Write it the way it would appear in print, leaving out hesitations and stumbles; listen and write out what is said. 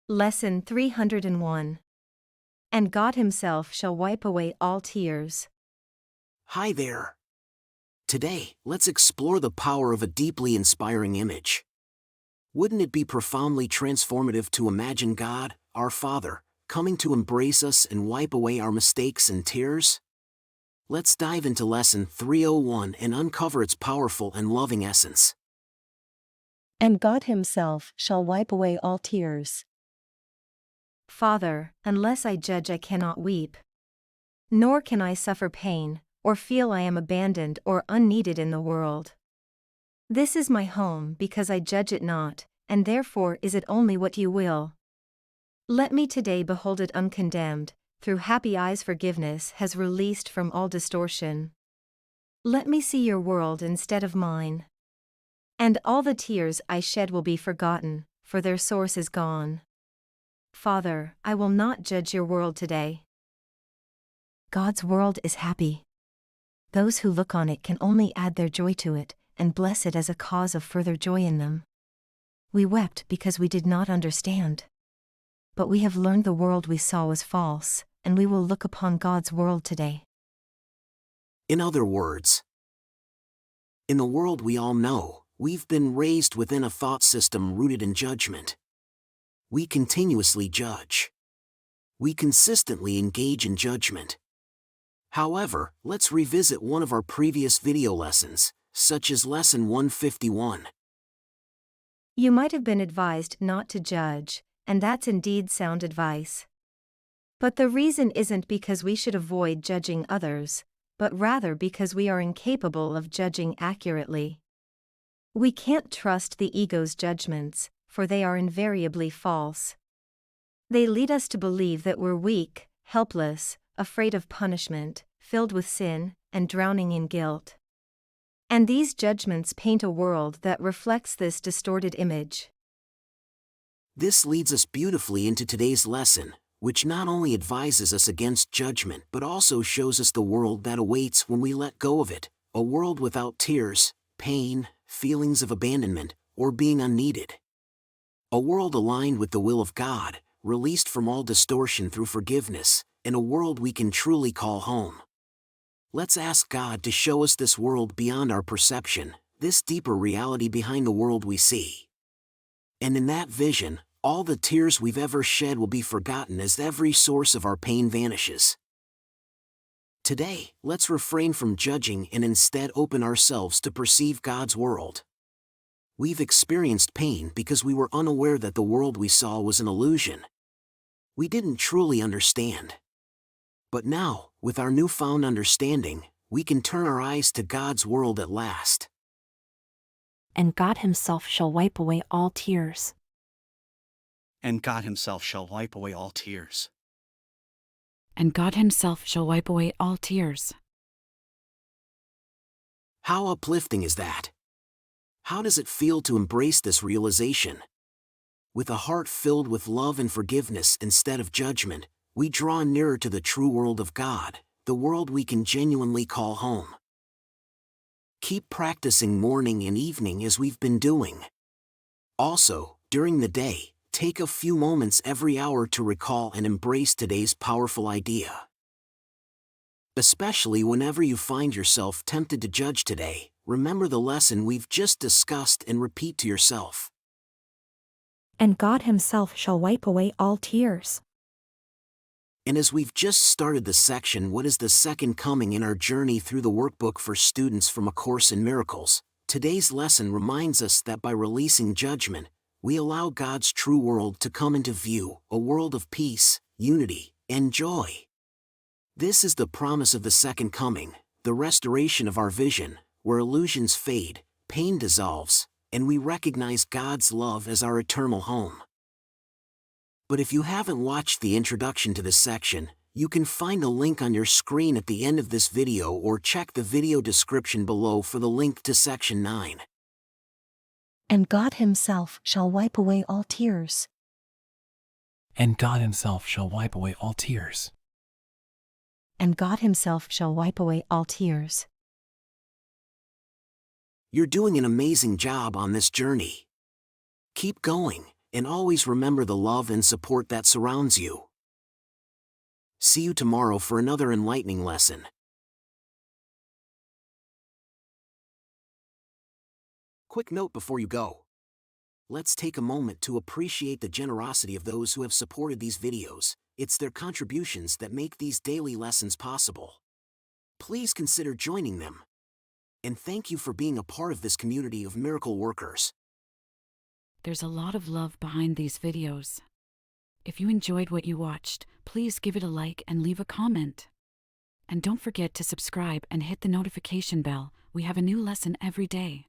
Lesson 301. And God Himself shall wipe away all tears. Hi there. Today, let's explore the power of a deeply inspiring image. Wouldn't it be profoundly transformative to imagine God, our Father, coming to embrace us and wipe away our mistakes and tears? Let's dive into Lesson 301 and uncover its powerful and loving essence. And God Himself shall wipe away all tears. Father, unless I judge I cannot weep. Nor can I suffer pain, or feel I am abandoned or unneeded in the world. This is my home because I judge it not, and therefore is it only what you will. Let me today behold it uncondemned, through happy eyes forgiveness has released from all distortion. Let me see your world instead of mine. And all the tears I shed will be forgotten, for their source is gone. Father, I will not judge your world today. God's world is happy. Those who look on it can only add their joy to it, and bless it as a cause of further joy in them. We wept because we did not understand. But we have learned the world we saw was false, and we will look upon God's world today. In other words, in the world we all know, we've been raised within a thought system rooted in judgment. We continuously judge. We consistently engage in judgment. However, let's revisit one of our previous video lessons, such as Lesson 151. You might have been advised not to judge, and that's indeed sound advice. But the reason isn't because we should avoid judging others, but rather because we are incapable of judging accurately. We can't trust the ego's judgments, for they are invariably false. They lead us to believe that we're weak, helpless, afraid of punishment, filled with sin, and drowning in guilt. And these judgments paint a world that reflects this distorted image. This leads us beautifully into today's lesson, which not only advises us against judgment but also shows us the world that awaits when we let go of it, a world without tears, pain, feelings of abandonment, or being unneeded. A world aligned with the will of God, released from all distortion through forgiveness, and a world we can truly call home. Let's ask God to show us this world beyond our perception, this deeper reality behind the world we see. And in that vision, all the tears we've ever shed will be forgotten as every source of our pain vanishes. Today, let's refrain from judging and instead open ourselves to perceive God's world. We've experienced pain because we were unaware that the world we saw was an illusion. We didn't truly understand. But now, with our newfound understanding, we can turn our eyes to God's world at last. And God Himself shall wipe away all tears. And God Himself shall wipe away all tears. And God Himself shall wipe away all tears. How uplifting is that? How does it feel to embrace this realization? With a heart filled with love and forgiveness instead of judgment, we draw nearer to the true world of God, the world we can genuinely call home. Keep practicing morning and evening as we've been doing. Also, during the day, take a few moments every hour to recall and embrace today's powerful idea. Especially whenever you find yourself tempted to judge today, remember the lesson we've just discussed and repeat to yourself. And God Himself shall wipe away all tears. And as we've just started the section What is the Second Coming in our journey through the workbook for students from A Course in Miracles, today's lesson reminds us that by releasing judgment, we allow God's true world to come into view, a world of peace, unity, and joy. This is the promise of the Second Coming, the restoration of our vision, where illusions fade, pain dissolves, and we recognize God's love as our eternal home. But if you haven't watched the introduction to this section, you can find a link on your screen at the end of this video or check the video description below for the link to section 9. And God Himself shall wipe away all tears. And God Himself shall wipe away all tears. And God Himself shall wipe away all tears. You're doing an amazing job on this journey. Keep going, And always remember the love and support that surrounds you. See you tomorrow for another enlightening lesson. Quick note before you go. Let's take a moment to appreciate the generosity of those who have supported these videos. It's their contributions that make these daily lessons possible. Please consider joining them. And thank you for being a part of this community of miracle workers. There's a lot of love behind these videos. If you enjoyed what you watched, please give it a like and leave a comment. And don't forget to subscribe and hit the notification bell. We have a new lesson every day.